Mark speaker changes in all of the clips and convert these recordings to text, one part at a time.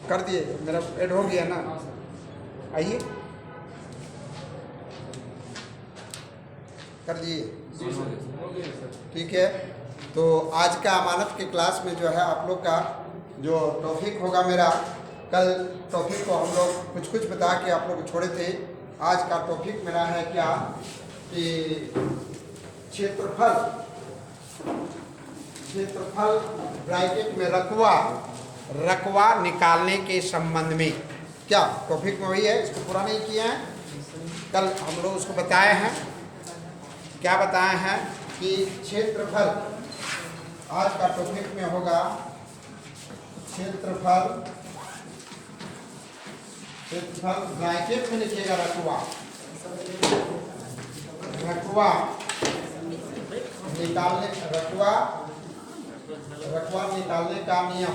Speaker 1: कर दिए, मेरा ऐड हो गया ना। आइए, कर दिए, ठीक है। तो आज का अमानत के क्लास में जो है आप लोग का जो टॉपिक होगा मेरा, कल टॉपिक को हम लोग कुछ कुछ बता के आप लोग छोड़े थे। आज का टॉपिक मेरा है क्या कि क्षेत्रफल ब्रैकेट में रकवा निकालने के संबंध में। क्या टॉपिक में वही है, इसको पूरा नहीं किया है। कल हम लोग उसको बताए हैं, क्या बताए हैं कि क्षेत्रफल, आज का टॉपिक में होगा क्षेत्रफल ब्रैकेट में लिखिएगा रकवा निकालने का नियम,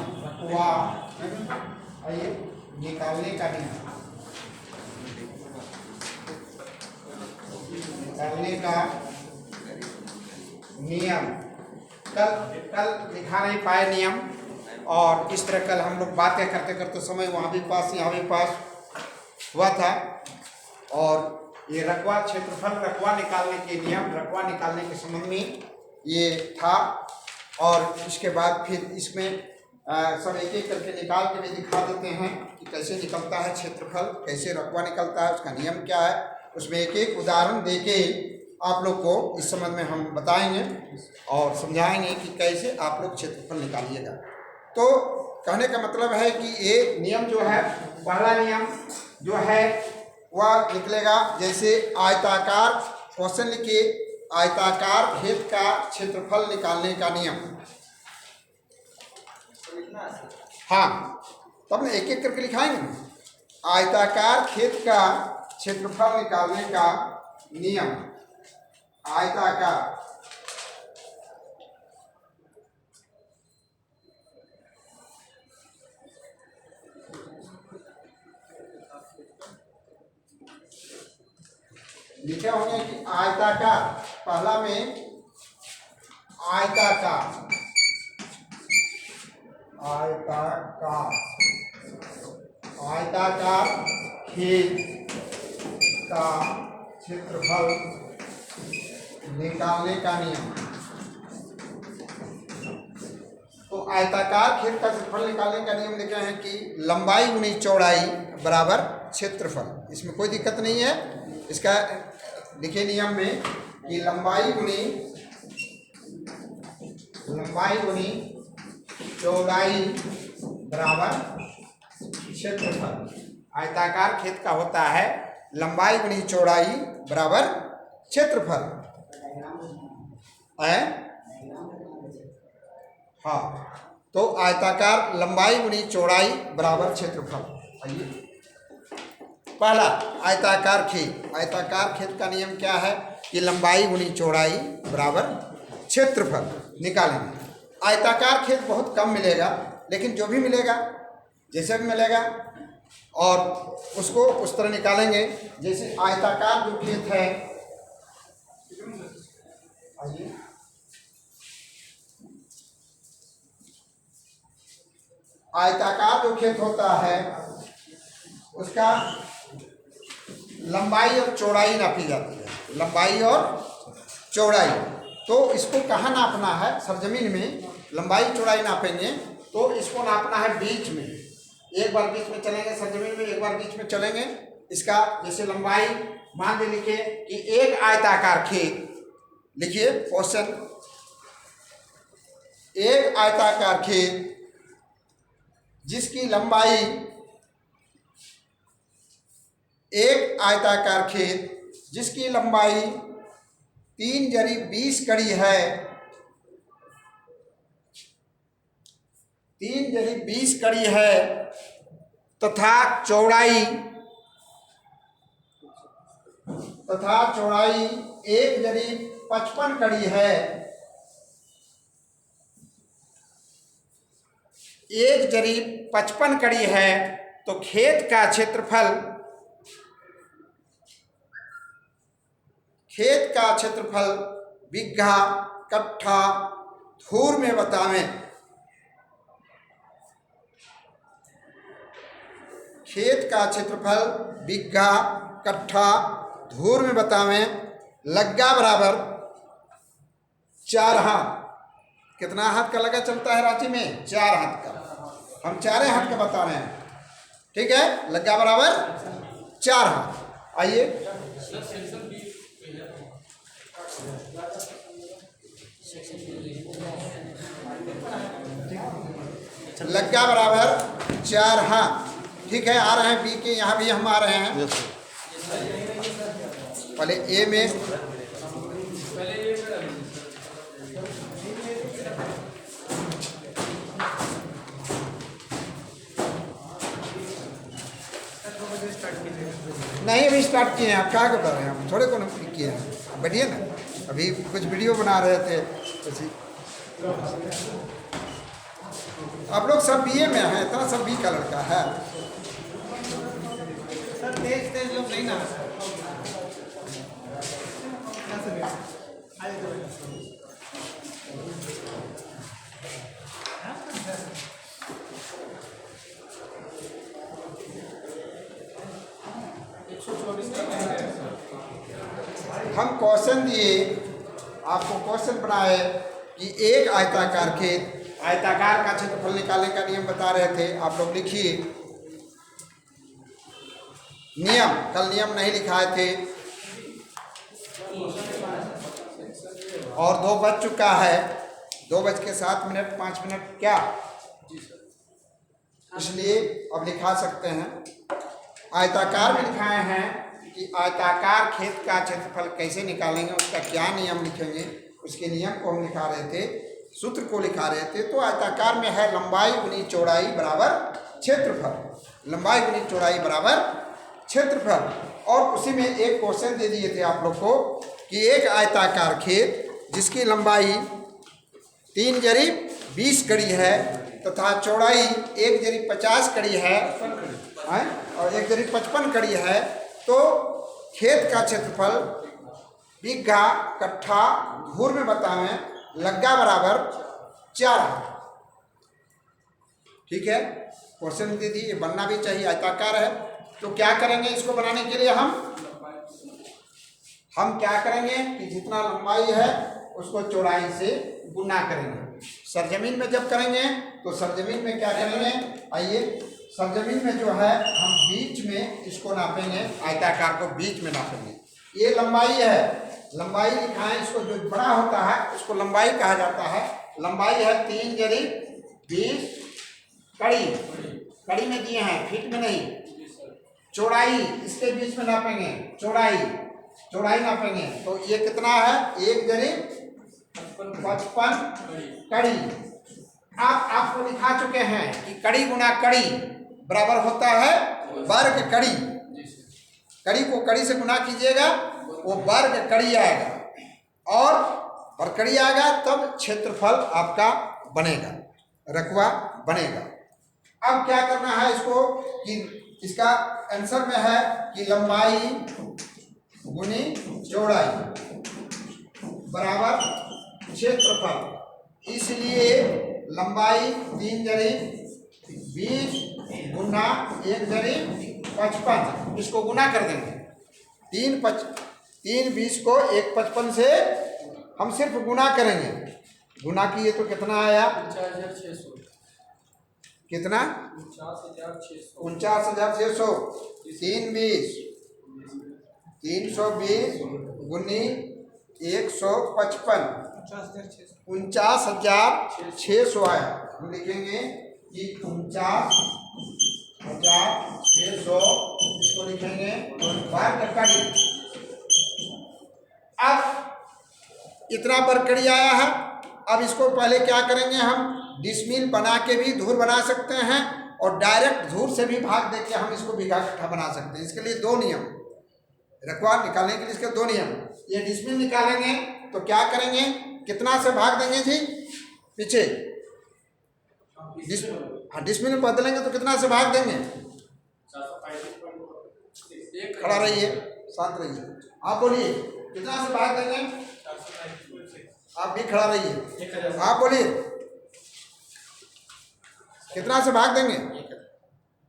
Speaker 1: आइए, निकालने का नियम कल दिखा नहीं पाए नियम, और इस तरह कल हम लोग बातें करते करते समय वहाँ भी पास यहाँ भी पास हुआ था। और ये क्षेत्रफल रकवा निकालने के नियम, रकवा निकालने के संबंध में ये था। और इसके बाद फिर इसमें सब एक एक करके निकाल के भी दिखा देते हैं कि कैसे निकलता है क्षेत्रफल, कैसे रकवा निकलता है, उसका नियम क्या है। उसमें एक एक उदाहरण देके आप लोग को इस संबंध में हम बताएंगे और समझाएंगे कि कैसे आप लोग क्षेत्रफल निकालिएगा। तो कहने का मतलब है कि ये नियम जो है, पहला नियम जो है वह निकलेगा जैसे आयताकार, क्वेश्चन लिखिए, आयताकार खेत का क्षेत्रफल निकालने का नियम। हाँ, तब ना एक एक करके लिखाएंगे ना। आयताकार खेत का क्षेत्रफल निकालने का नियम, आयताकार लिखे होंगे कि आयताकार, पहला में आयताकार खेत का क्षेत्रफल निकालने का नियम। तो आयताकार खेत का क्षेत्रफल निकालने का नियम लिखे हैं कि लंबाई गुनी चौड़ाई बराबर क्षेत्रफल। इसमें कोई दिक्कत नहीं है। इसका लिखे नियम में कि लंबाई गुनी चौड़ाई बराबर क्षेत्रफल। आयताकार खेत का होता है लंबाई गुनी चौड़ाई बराबर क्षेत्रफल है। हाँ, तो आयताकार लंबाई गुनी चौड़ाई बराबर क्षेत्रफल। आइए, पहला आयताकार खेत का नियम क्या है कि लंबाई गुनी चौड़ाई बराबर क्षेत्रफल निकालेंगे। आयताकार खेत बहुत कम मिलेगा, लेकिन जो भी मिलेगा, जैसे भी मिलेगा, और उसको उस तरह निकालेंगे जैसे आयताकार जो खेत है। आइए, आयताकार जो खेत होता है उसका लंबाई और चौड़ाई नापी जाती है, लंबाई और चौड़ाई। तो इसको कहाँ नापना है, सरजमीन में लंबाई चौड़ाई नापेंगे तो इसको नापना है बीच में। एक बार बीच में चलेंगे सरजमीन में, एक बार बीच में चलेंगे। इसका जैसे लंबाई मान के लिखिए कि एक आयताकार खेत, लिखिए क्वेश्चन, एक आयताकार खेत जिसकी लंबाई, एक आयताकार खेत जिसकी लंबाई 3 जरी 20 कड़ी है, 3 जरी 20 कड़ी है, तथा चौड़ाई 1 जरी 55 कड़ी है, 1 जरी 55 कड़ी है, तो खेत का क्षेत्रफल बिघा कट्ठा धूर में बतावें। खेत का क्षेत्रफल बीघा कट्ठा धूर में बतावें, लग्गा बराबर 4 हाथ। कितना हाथ का लग्गा चलता है रांची में? 4 हाथ का। हम 4 हाथ का बता रहे हैं, ठीक है। लग्गा बराबर 4 हाथ। आइए, लग्गा बराबर 4 हाथ, ठीक है। आ रहे हैं बी के, यहाँ भी हम आ रहे हैं। पहले ए में नहीं, अभी स्टार्ट किए हैं। आप क्या बता रहे हैं? हम थोड़े को किए हैं, बैठिए ना, अभी कुछ वीडियो बना रहे थे उसी। आप लोग सब बीए में हैं, इतना सब बी का लड़का है सर। तेज तेज लोग नहीं ना। हम क्वेश्चन दिए आपको, क्वेश्चन बनाए कि एक आयताकार खेत, आयताकार का क्षेत्रफल निकालने का नियम बता रहे थे। आप लोग लिखिए नियम, कल नियम नहीं लिखाए थे और 2 बज चुका है, 2:07 5 मिनट क्या, इसलिए अब लिखा सकते हैं। आयताकार में लिखाए हैं कि आयताकार खेत का क्षेत्रफल कैसे निकालेंगे, उसका क्या नियम लिखेंगे, उसके नियम को हम लिखा रहे थे, सूत्र को लिखा रहे थे। तो आयताकार में है लंबाई गुनी चौड़ाई बराबर क्षेत्रफल, लंबाई गुनी चौड़ाई बराबर क्षेत्रफल। और उसी में एक क्वेश्चन दे दिए थे आप लोग को कि एक आयताकार खेत जिसकी लंबाई 3 जरीब 20 कड़ी है तथा चौड़ाई 1 जरीब 50 कड़ी है और 1 जरीब 55 कड़ी है, तो खेत का क्षेत्रफल बीघा कट्ठा धूर में बतावें, लग्गा बराबर 4 हाथ, ठीक है। क्वेश्चन दे दिए, बनना भी चाहिए, आयताकार है। तो क्या करेंगे इसको बनाने के लिए? हम क्या करेंगे कि जितना लंबाई है उसको चौड़ाई से गुना करेंगे। सरजमीन में जब करेंगे तो सरजमीन में क्या करेंगे, आइए, सरजमीन में जो है हम बीच में इसको नापेंगे, आयताकार को बीच में नापेंगे। ये लंबाई है, लंबाई लिखा है, इसको जो बड़ा होता है उसको लंबाई कहा जाता है। लंबाई है 3 जरीब 20 कड़ी, कड़ी में दिए हैं, फीट में नहीं। चौड़ाई इसके बीच में नापेंगे, चौड़ाई नापेंगे, तो ये कितना है? 1 जरीब 55 कड़ी। आपको लिखा चुके हैं कि कड़ी गुना कड़ी बराबर होता है वर्ग कड़ी। कड़ी को कड़ी से गुना कीजिएगा, वो वर्ग कड़ी आएगा, और वर्ग कड़ी आएगा तब क्षेत्रफल आपका बनेगा, रकबा बनेगा। अब क्या करना है इसको कि इसका आंसर में है कि लंबाई गुनी चौड़ाई बराबर क्षेत्रफल, इसलिए लंबाई 3 जरीब 20 गुना 1 जरीब 55, इसको गुना कर देंगे। 3 20 को 1 55 से हम सिर्फ गुना करेंगे। गुना किए तो कितना आया?
Speaker 2: 49,600।
Speaker 1: कितना? 49,600। 3 20 320 गुनी 155, 49,600 आया। हम लिखेंगे कि 49,600, इसको लिखेंगे वर्ग कड़ी। अब इतना वर्ग कड़ी आया है। अब इसको पहले क्या करेंगे, हम डिसमिल बना के भी धूर बना सकते हैं और डायरेक्ट धूर से भी भाग देके हम इसको बीघा कट्ठा बना सकते हैं। इसके लिए 2 नियम, रकबा निकालने के लिए इसके 2 नियम। ये डिसमिल निकालेंगे तो क्या करेंगे, कितना से भाग देंगे जी? पीछे डिसमिल में बदलेंगे तो कितना से भाग देंगे? खड़ा रहिए, शांत रहिए, आप बोलिए कितना से भाग देंगे? आप भी खड़ा रहिए, आप बोलिए कितना से भाग देंगे?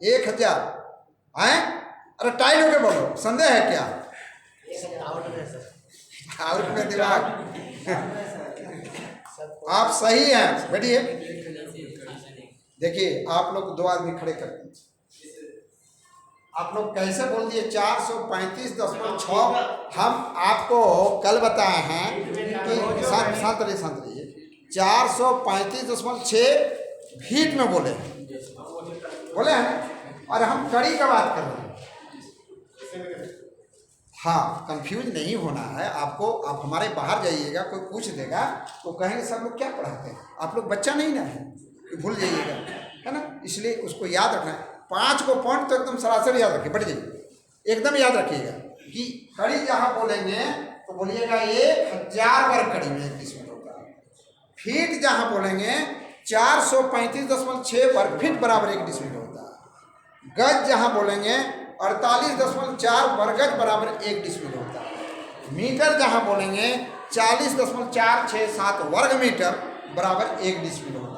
Speaker 1: 1000। हैं? अरे टाइट होके बोलो, संदेह है क्या? आउट में दिमाग आप सही हैं, बैठिए। देखिए आप लोग 2 आदमी खड़े कर दीजिए। आप लोग कैसे बोल दिए 435.6? हम आपको कल बताए हैं कि शांत रहिए 435.6 फीट में बोले हैं और हम कड़ी का बात कर रहे हैं। हाँ, कंफ्यूज नहीं होना है आपको। आप हमारे बाहर जाइएगा, कोई पूछ देगा तो कहेंगे सर लोग क्या पढ़ाते हैं। आप लोग बच्चा नहीं ना है कि भूल जाइएगा, है ना। इसलिए उसको याद रखना है। 5 को पॉइंट तो एकदम सरासर याद रखिए, बढ़ जाइए, एकदम याद रखिएगा कि कड़ी जहाँ बोलेंगे तो बोलिएगा 1000 वर्ग कड़ी में 1 डिसमिल होता है। फीट जहाँ बोलेंगे 435.6 वर्ग फीट बराबर 1 डिसमिल होता है। गज जहाँ बोलेंगे 48.4 वर्ग गज बराबर 1 डिसमिल होता है। मीटर जहाँ बोलेंगे 40.467 वर्ग मीटर बराबर 1 डिसमिल होता है।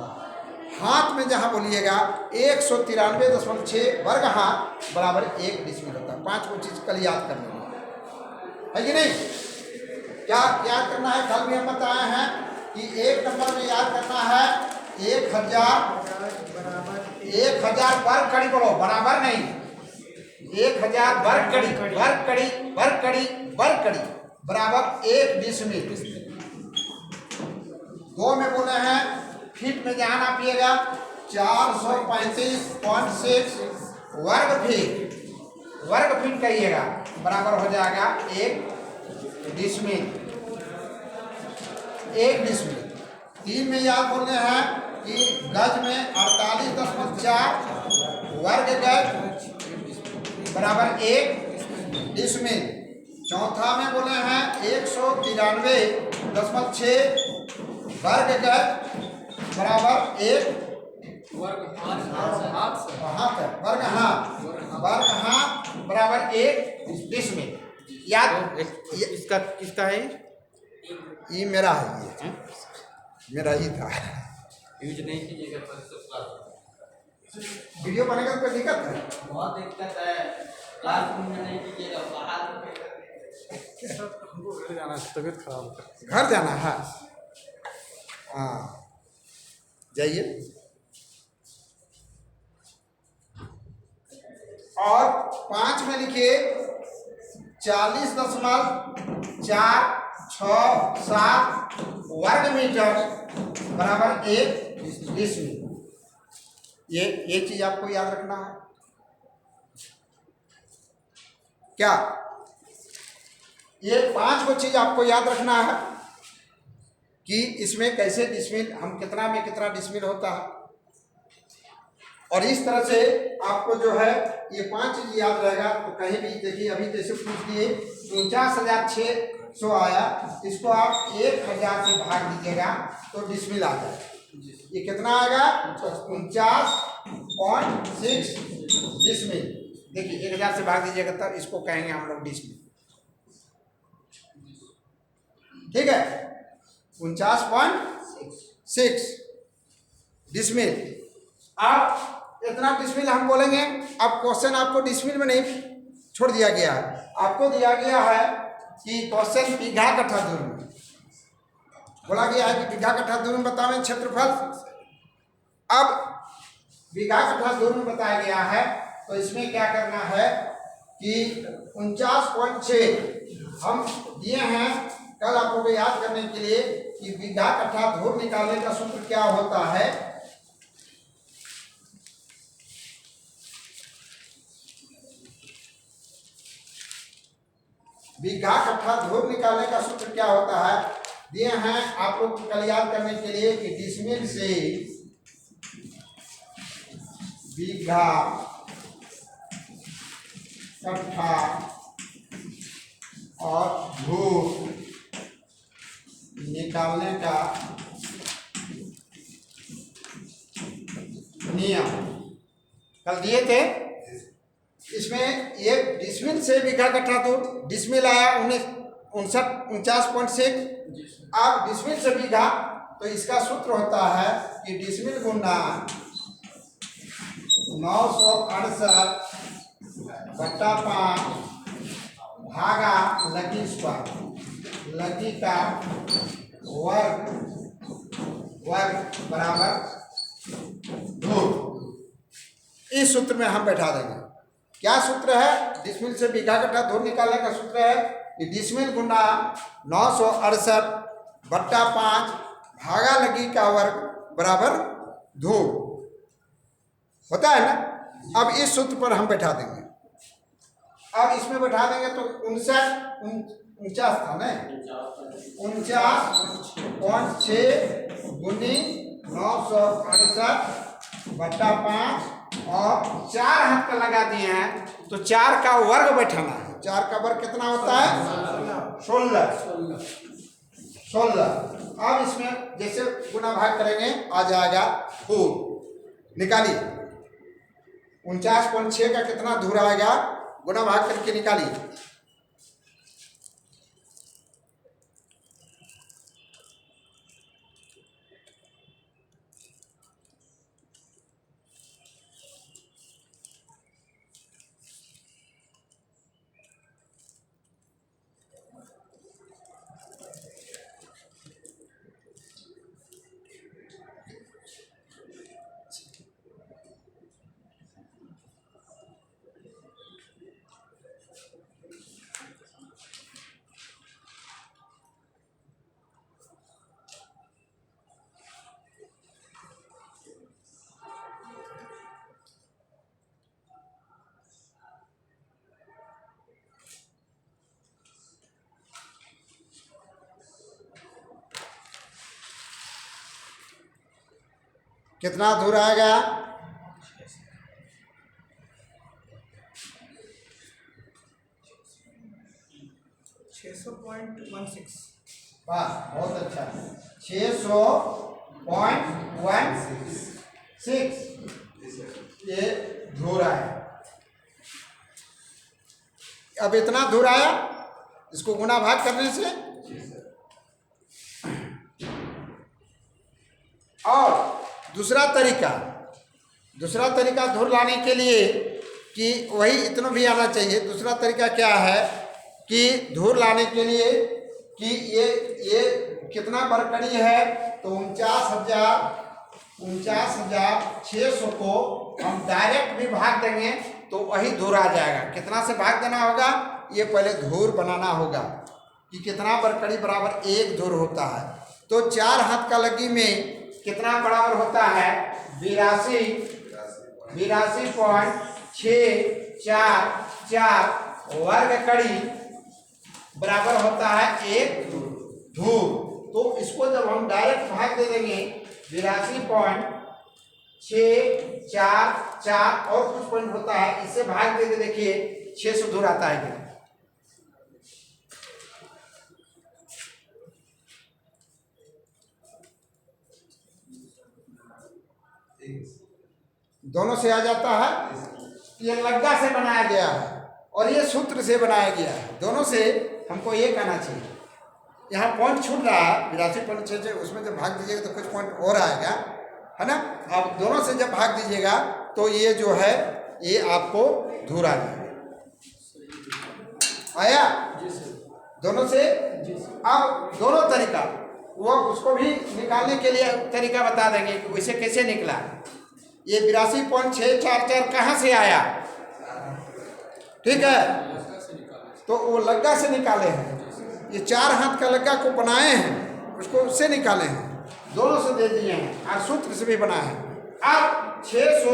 Speaker 1: हाथ में जहाँ बोलिएगा 193.6 वर्ग हाथ बराबर 1 डिसमिल होता है। 5 को चीज़ कल याद करना है कि नहीं? क्या याद करना है? कल भी हम बताए हैं कि 1 नंबर में याद करना है 1000 वर्ग कड़ी बोलो, बराबर नहीं, 1000 वर्ग कड़ी बराबर 1 डिसमिल। 2 में बोले हैं फीट में ध्यान आपिएगा 435.6 वर्ग फीट कहिएगा बराबर हो जाएगा 1 डिसमिल। 3 में याद बोलने हैं कि गज में 48.4 वर्ग गज बराबर 1 डिसमिल। चौथा में बोले हैं 193.6 वर्ग गज बराबर 1 वर्ग हाथ बराबर 1 डिसमिल। याद
Speaker 2: इसका किसका है?
Speaker 1: ये मेरा है, ये मेरा ही था।
Speaker 2: यूज नहीं कीजिएगा,
Speaker 1: वीडियो बनेगा तो कोई दिक्कत है?
Speaker 2: बहुत दिक्कत है। क्लासरूम में नहीं कीजिएगा, बाहर
Speaker 3: हमको घर जाना है, तबीयत खराब है।
Speaker 1: घर जाना है? हाँ जाइए। और 5 में लिखिए 40.467 वर्ग मीटर बराबर 1 डिसमिल। ये चीज आपको याद रखना है। क्या ये 5 को चीज आपको याद रखना है कि इसमें कैसे डिसमिल, हम कितना में कितना डिसमिल होता है। और इस तरह से आपको जो है ये 5 चीज याद रहेगा। तो कहीं भी देखिए, अभी जैसे पूछ दिए 49,600 आया, इसको आप 1000 से भाग दीजिएगा तो डिसमिल आ जाएगा। ये कितना आएगा? 49.6 डिसमिल। देखिए 1000 से भाग दीजिएगा तब इसको कहेंगे हम लोग डिसमिल। ठीक है, 49.6 डिसमिल। अब इतना डिसमिल हम बोलेंगे। अब क्वेश्चन आपको डिसमिल में नहीं छोड़ दिया गया है, आपको दिया गया है कि क्वेश्चन बीघा कट्ठा दूर में बोला गया है कि बीघा कट्ठा दूर में बतावें क्षेत्रफल। अब बीघा कट्ठा दूर में बताया गया है तो इसमें क्या करना है कि 49.6 हम दिए हैं कल आप लोगों को याद करने के लिए कि बीघा कट्ठा धूर निकालने का सूत्र क्या होता है। बीघा कट्ठा धूर निकालने का सूत्र क्या होता है दिए हैं आप लोग कल याद करने के लिए कि डिसमिल से बीघा कट्ठा और धूर निकालने का नियम कल दिए थे। इसमें एक डिसमिल से बीघा कट्ठा दूर, डिसमिल आया 49.6। अब डिसमिल से बीघा तो इसका सूत्र होता है कि डिसमिल गुना 968 बट्टा 5 भागा लगी स्क्वायर, लगी का वर्ग बराबर 2। इस सूत्र में हम बैठा देंगे। क्या सूत्र है? डिसमिल से बीघा कट्ठा धूर निकालने का सूत्र है कि डिसमिल गुना 968 बट्टा 5 भागा लगी का वर्ग बराबर धूर होता है ना। अब इस सूत्र पर हम बैठा देंगे। अब इसमें बैठा देंगे तो 49 था ना, 49.6 गुनी 968 बट्टा 5 और 4 हाथ का लगा दिए हैं तो 4 का वर्ग बैठाना है। 4 का वर्ग कितना होता है? 16। अब इसमें जैसे गुना भाग करेंगे आ जाएगा धूर। निकालिए 49.6 का कितना धूर आएगा, गुना भाग करके निकालिए। कितना दूर आएगा?
Speaker 3: 600.16।
Speaker 1: वाह बहुत अच्छा, 600.16 ये धूर आया। अब इतना धूर आया, इसको गुना भाग करने से और दूसरा तरीका धूर लाने के लिए कि वही इतना भी आना चाहिए। दूसरा तरीका क्या है कि धूर लाने के लिए कि ये कितना बरकड़ी है तो 49,600 को हम डायरेक्ट भी भाग देंगे तो वही धूर आ जाएगा। कितना से भाग देना होगा, ये पहले धूर बनाना होगा कि कितना बरकड़ी बराबर 1 धूर होता है। तो 4 हाथ का लगी में कितना बराबर होता है? 82.644 वर्ग कड़ी बराबर होता है 1 धूर। तो इसको जब हम डायरेक्ट भाग दे देंगे 82.644 और कुछ पॉइंट होता है, इससे भाग दे के देखिए 600 धूर आता है क्या? दोनों से आ जाता है। ये लग्गा से बनाया गया है और ये सूत्र से बनाया गया है। दोनों से हमको ये कहना चाहिए। यहाँ पॉइंट छूट रहा है 82.6, उसमें जब भाग दीजिएगा तो कुछ पॉइंट और आएगा, है ना। अब दोनों से जब भाग दीजिएगा तो ये जो है ये आपको धूर आ जाएगा। आया दोनों से। अब दोनों तरीका वो उसको भी निकालने के लिए तरीका बता देंगे कि वैसे कैसे निकला। ये 82.644 कहाँ से आया? ठीक है, तो वो लग्गा से निकाले हैं। ये 4 हाथ का लग्गा को बनाए हैं, उसको उससे निकाले हैं, दोनों से दे दिए हैं और सूत्र से भी बनाए हैं। अब 600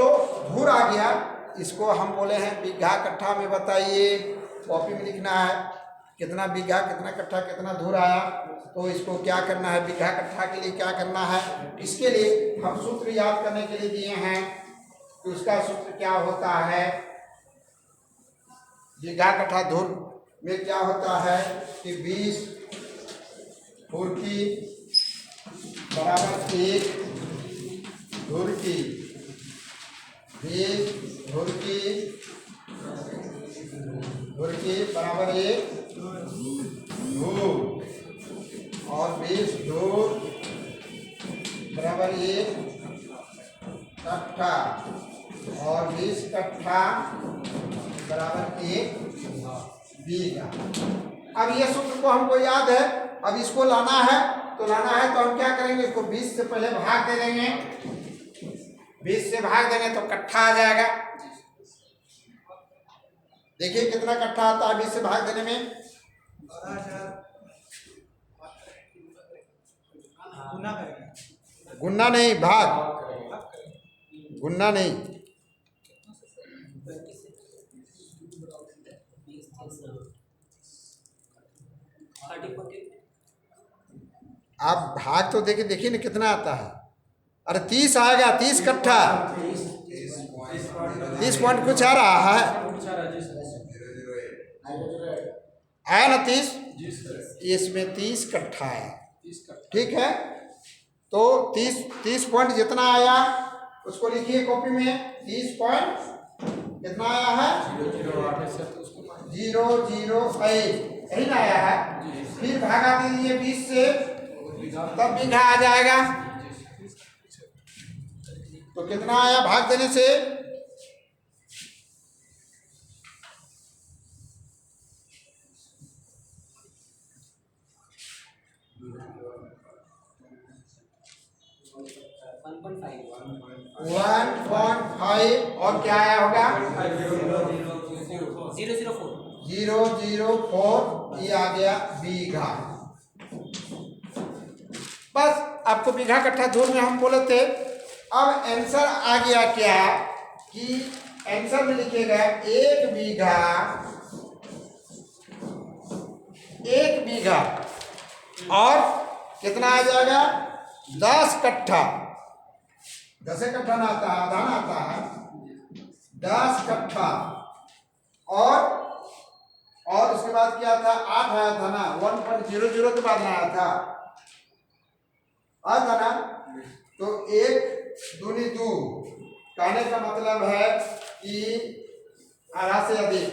Speaker 1: धूर आ गया, इसको हम बोले हैं बीघा कट्ठा में बताइए। कॉपी में लिखना है कितना बीघा, कितना कट्ठा, कितना धूर आया। तो इसको क्या करना है, बीघा कट्ठा के लिए क्या करना है, इसके लिए हम सूत्र याद करने के लिए दिए हैं। तो उसका सूत्र क्या होता है? बीघा कट्ठा धूर में क्या होता है कि 20 फुर्ती बराबर 1 धुरकी, 20 धुरकी बराबर 1 धूर और 20 धूर बराबर 1 कट्ठा और 20 कट्ठा बराबर 1 बीघा। अब ये सूत्र को हमको याद है, अब इसको लाना है तो हम क्या करेंगे, इसको 20 से पहले भाग दे देंगे, 20 से भाग देंगे तो कट्ठा आ जाएगा। देखिए कितना कट्ठा आता है 20 से भाग देने में, गुना नहीं, भाग, गुना नहीं। आप भाग तो देखिए, देखिए ना कितना आता है। अरे 30 आएगा, 30 कट्ठा, 30 पॉइंट कुछ आ रहा है, आया ना 30, इसमें 30 कट्ठा है। ठीक है, तो 30 पॉइंट जितना आया उसको लिखिए कॉपी में। 30 पॉइंट कितना आया है, 008, यही ना आया है। फिर भागा दीजिए 20 से, तब बीघा आ जाएगा। तो कितना आया भाग देने से, वन पॉइंट 1.5 और क्या आया होगा 004, ये आ गया बीघा। बस आपको बीघा कट्ठा धूल में हम बोले थे। अब आंसर आ गया क्या कि आंसर में लिखेगा 1 बीघा और कितना आ जाएगा 10 कट्ठा, 10 कट्ठा ना आता है, आधा ना आता है, 10 कट्ठा। और उसके बाद क्या था, 8 आया था ना, 1.00 के बाद ना आया था ना। तो 1 दूनी 2 कहने का मतलब है कि आधा से अधिक,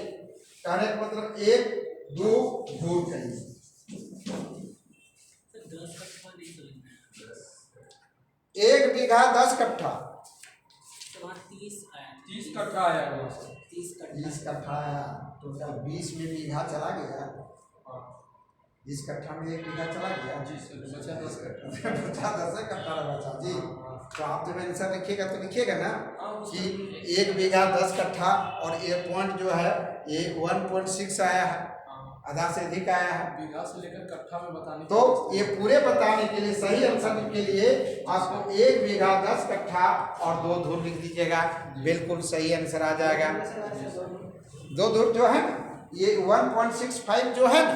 Speaker 1: कहने का मतलब 1 2 दूर चाहिए। 1 बीघा 10 कट्ठा,
Speaker 3: 30 कट्ठा आया,
Speaker 1: 30 कट्ठा आया। तो क्या 20 में बीघा चला गया, 20 कट्ठा में 1 बीघा चला गया,
Speaker 3: बचा 10 कट्ठा,
Speaker 1: बचा 10 कट्ठा बचा जी। तो आप जब आंसर लिखिएगा तो लिखिएगा ना कि 1 बीघा 10 कट्ठा और ये पॉइंट जो है ये 1.6 आया है, आधा से अधिक आया है।
Speaker 3: बीघा से लेकर कट्ठा में बताने,
Speaker 1: तो ये पूरे बताने के लिए, सही आंसर के लिए आपको 1 बीघा 10 कट्ठा और 2 धूर लिख दीजिएगा, बिल्कुल सही आंसर आ जाएगा। 2 धूर जो है ना, ये 1.65 जो है ना,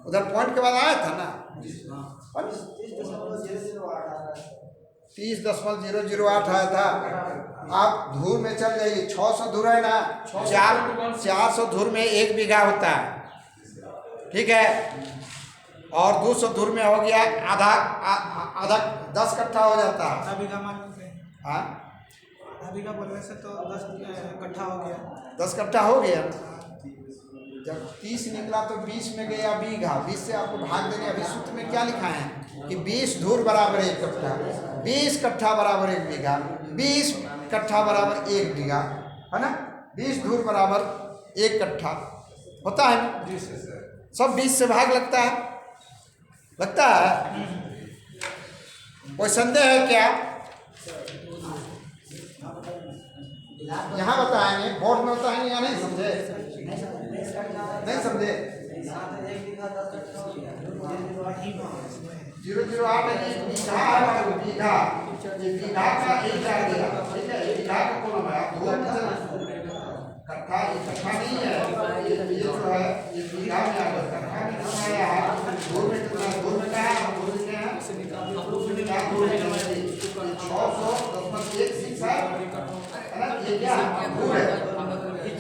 Speaker 1: उधर पॉइंट के बाद आया था ना, 30.008 आया था। आप धूर में चल जाइए, 600 धूर है ना, 400 धूर में 1 बीघा होता है, ठीक है। और 200 धूर में हो गया आधा 10 कट्ठा हो जाता है।
Speaker 4: आधा बीघा मान लेते हैं,
Speaker 1: हाँ,
Speaker 4: आधा बीघा बोलने से तो 10 कट्ठा हो गया,
Speaker 1: 10 कट्ठा हो गया। जब 30 निकला तो 20 में गया बीघा, 20 से आपको भाग देने। अभी सूत्र में क्या लिखा है कि 20 धूर बराबर 1 कट्ठा, 20 कट्ठा बराबर 1 बीघा, 20 कट्ठा बराबर 1 बीघा, है ना। 20 धूर बराबर 1 कट्ठा होता है ना, सब 20 से भाग लगता है। कोई संदेह है क्या? यहाँ बताएंगे, बोर्ड में बताएंगे या नहीं समझे? नहीं समझे? 008 बीघा, ये बीघा का एक आ गया, ठीक है। ये बीघा का कौन है, कट्ठा, ये कट्ठा नहीं है, ये जो है ये बीघा में आ गया, कट्ठा में कितना आया है, धूर में कितना है, धूर में क्या है, धूर में क्या है, 600.16 है ना। ये क्या है, धूर है,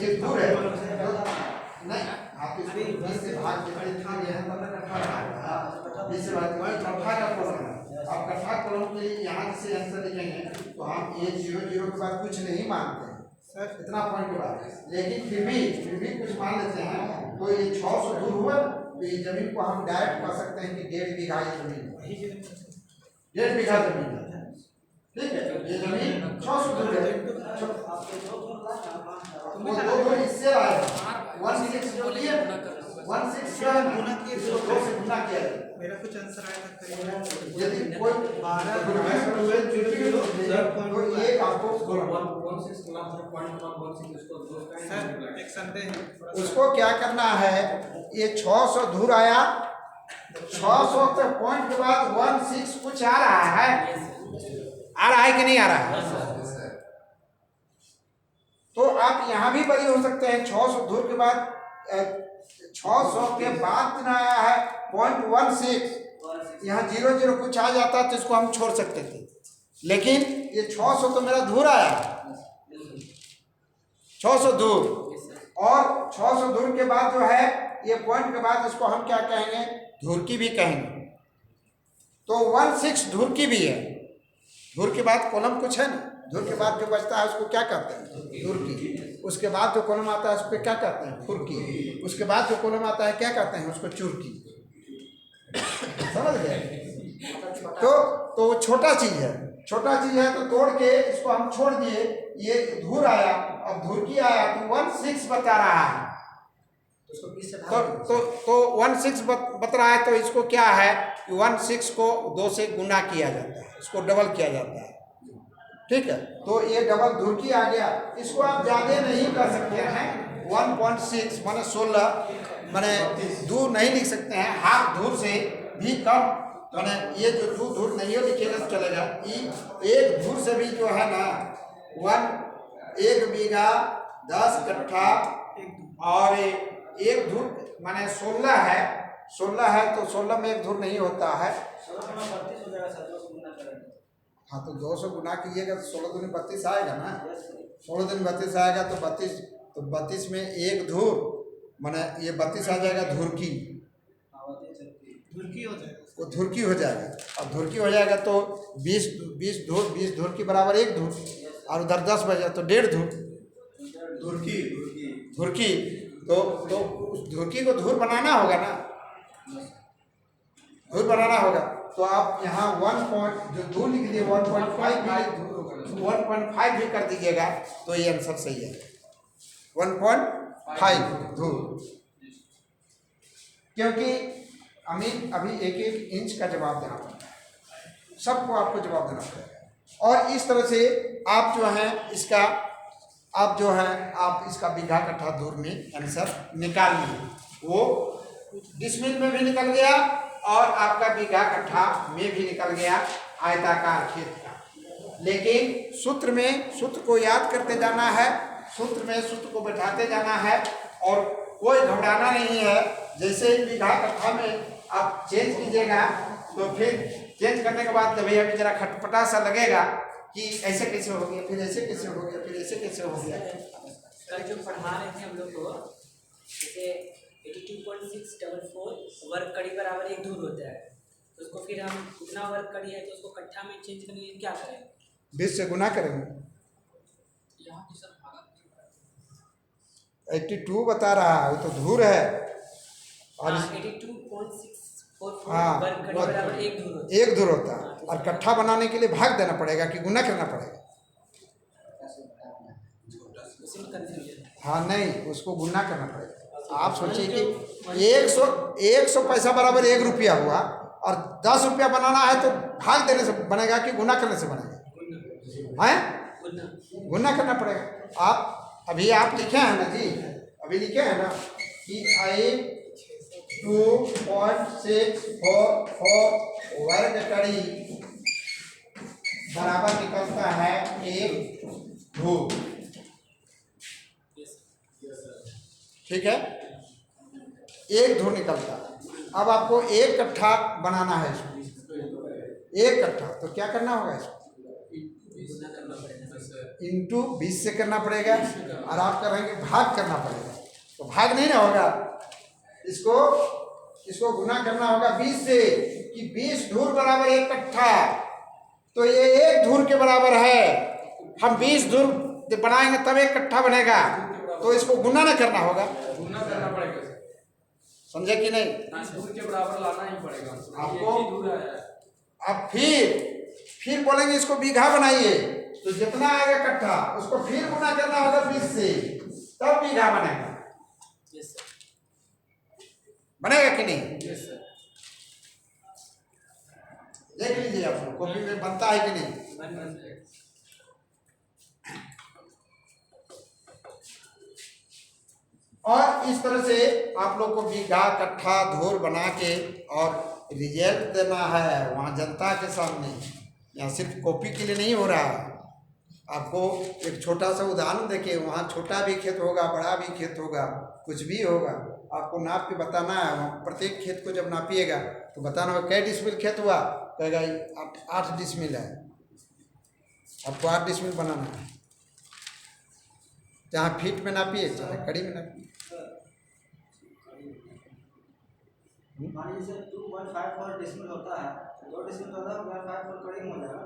Speaker 1: ये धूर है। नहीं, आप इसको 20 से भाग देते था, यह कट्ठा 20 से भाग कट्ठा का कॉलम है। आप कट्ठा कॉलम के लिए यहाँ से आंसर लिखेंगे तो हम ये 0 के बाद कुछ नहीं मानते हैं सर, इतना पॉइंट के बाद, लेकिन फिर भी कुछ मान लेते हैं। तो ये 600 दूर हुआ, तो ये जमीन को हम डायरेक्ट कह सकते हैं कि 1.5 बीघा ये जमीन, 1.5 बीघा जमीन है, ठीक है। ये जमीन 600 दूर है, वो दो धूर इससे आएगा 16 जो किए 16 जो है ना
Speaker 4: गुना किए
Speaker 1: इसको 2 से गुना किया जाए।
Speaker 4: मेरा कुछ आंसर आया था करीब
Speaker 1: यदि कोई
Speaker 4: 12
Speaker 1: तो एक आपको
Speaker 4: सर एक संदेह है
Speaker 1: उसको क्या करना है, ये 600 धूर आया, 600 पे पॉइंट के बाद 16 कुछ आ रहा है कि नहीं आ रहा है? तो आप यहाँ भी बड़ी हो सकते हैं। 600 धूर के बाद 600 के बाद ना आया है 0.16, यहाँ 00 कुछ आ जाता तो इसको हम छोड़ सकते थे, लेकिन ये 600 तो मेरा धूर आया, 600 धूर, और 600 धूर के बाद जो है ये पॉइंट के बाद इसको हम क्या कहेंगे, धुरकी भी कहेंगे। तो 16 धुरकी भी है। धुर के बाद कॉलम कुछ है ना, धुर के बाद जो बचता है उसको क्या कहते हैं, धुरकी। उसके बाद जो कॉलम आता है उसको क्या कहते हैं, फुरकी। उसके बाद जो कॉलम आता है क्या कहते हैं, उसको चुरकी। समझ गए? तो वो छोटा चीज है, छोटा चीज है तो तोड़ के इसको हम छोड़ दिए, ये धूर आया, अब धुरकी आया तो 16 बता रहा है, तो 16 बता रहा है, तो इसको क्या है, 16 को 2 से गुना किया जाता है, इसको डबल किया जाता है। ठीक है, तो ये डबल धुरकी आ गया। इसको आप ज़्यादा नहीं कर सकते हैं, 1.6 माने 16 माने दूर नहीं लिख सकते हैं, हाफ धूर से भी कम, माने ये जो 2 धूर नहीं हो लिखेगा तो चलेगा। एक धूर से भी जो है ना 1 बीघा 10 कट्ठा, और एक धूर माने 16 है, 16 है तो 16 में एक धूर नहीं होता है। हाँ तो 200 गुना कीजिएगा तो 16 दूनी 32 आएगा ना, 16 दूनी 32 आएगा तो 32 में एक धूर माने ये 32 आ जाएगा धुरकी,
Speaker 4: धुरकी हो जाएगा,
Speaker 1: वो धुरकी हो जाएगा। अब धुरकी हो जाएगा तो 20 धूर के बराबर एक धूर, और उधर 10 बजा तो 1.5 धूर धुरकी। तो उस धुरकी को धूर बनाना होगा ना, धूर बनाना होगा। तो आप यहाँ 1 जो धूर लिख दिए 1.5 भी कर दीजिएगा तो ये आंसर सही है, 1.5 धूर। क्योंकि अभी 1-1 इंच का जवाब देना पड़ता है, सबको आपको जवाब देना पड़ेगा। और इस तरह से आप जो है इसका आप इसका बीघा कट्ठा दूर में आंसर निकाल लिए, वो डिसमिल में भी निकल गया और आपका बीघा कट्ठा में भी निकल गया, आयताकार खेत का। लेकिन सूत्र को याद करते जाना है, सूत्र को बैठाते जाना है, और कोई घबराना नहीं है। जैसे ही बीघा कट्ठा में आप चेंज कीजिएगा तो फिर चेंज करने के बाद भैया भी जरा खटपटा सा लगेगा कि ऐसे कैसे हो गया, फिर ऐसे कैसे हो गया, फिर ऐसे कैसे हो गया।
Speaker 5: कल जो पढ़ा रहे थे हम लोग को, जैसे 82.644 वर्ग कड़ी बराबर एक धूर होता है, तो उसको फिर हम गुना वर्ग कड़ी है तो उसको कट्ठा में चेंज करने के लिए क्या करें,
Speaker 1: 20 से गुना करेंगे। 82 बता रहा है, वो तो धूर है, और
Speaker 5: 82.644 वर्ग कड़ी बराबर
Speaker 1: एक धूर होता है, और कट्ठा बनाने के लिए भाग देना पड़ेगा कि गुना करना पड़ेगा। हाँ नहीं, उसको गुना करना पड़ेगा। आप सोचिए कि 100 पैसा बराबर 1 रुपया हुआ, और 10 रुपया बनाना है तो भाग देने से बनेगा कि गुना करने से बनेगा, हैं? गुना करना पड़ेगा। अभी आप लिखे हैं ना जी, अभी लिखे हैं ना कि 2.644 वर्ग कड़ी बराबर निकलता है 1 धूर। ठीक है, 1 धूर निकलता है। अब आपको 1 कट्ठा बनाना है इसको, 1 कट्ठा, तो क्या करना होगा इसको इंटू 20 से करना पड़ेगा, और आप करेंगे भाग करना पड़ेगा, तो भाग नहीं ना होगा, इसको गुना करना होगा 20 से, कि 20 धूर बराबर 1 कट्ठा, तो ये 1 धूर के बराबर है। हम 20 धूर बनाएंगे तब 1 कट्ठा बनेगा, तो इसको गुना ना करना होगा,
Speaker 3: गुना करना पड़ेगा,
Speaker 1: समझे कि नहीं?
Speaker 3: धूर के बराबर लाना ही पड़ेगा
Speaker 1: आपको। अब फिर बोलेंगे इसको बीघा बनाइए, तो जितना आएगा कट्ठा उसको फिर गुना करना होगा 20 से, तब बीघा बनेगा।
Speaker 5: Yes sir.
Speaker 1: बनेगा कि नहीं?
Speaker 3: Yes sir.
Speaker 1: देख लीजिए आप लोग कॉपी में बनता है कि नहीं।
Speaker 5: बन जाएगा।
Speaker 1: और इस तरह से आप लोग को बीघा कट्ठा धूर बना के और रिजल्ट देना है वहाँ जनता के सामने। यहाँ सिर्फ कॉपी के लिए नहीं हो रहा है। आपको एक छोटा सा उदाहरण देखिए, वहाँ छोटा भी खेत होगा, बड़ा भी खेत होगा, कुछ भी होगा, आपको नाप के बताना है। वहाँ प्रत्येक खेत को जब नापिएगा तो बताना होगा कै डिसमिल खेत हुआ, कहेगा 8 डिसमिल है, आपको 8 डिसमिल बनाना है। चाहे फीट में नापिए चाहे कड़ी में नापिए।
Speaker 2: मान लीजिए 2.54 डिसमिल होता है, 2 डिसमिल होता है 1.54 कड़ी में हो जाएगा।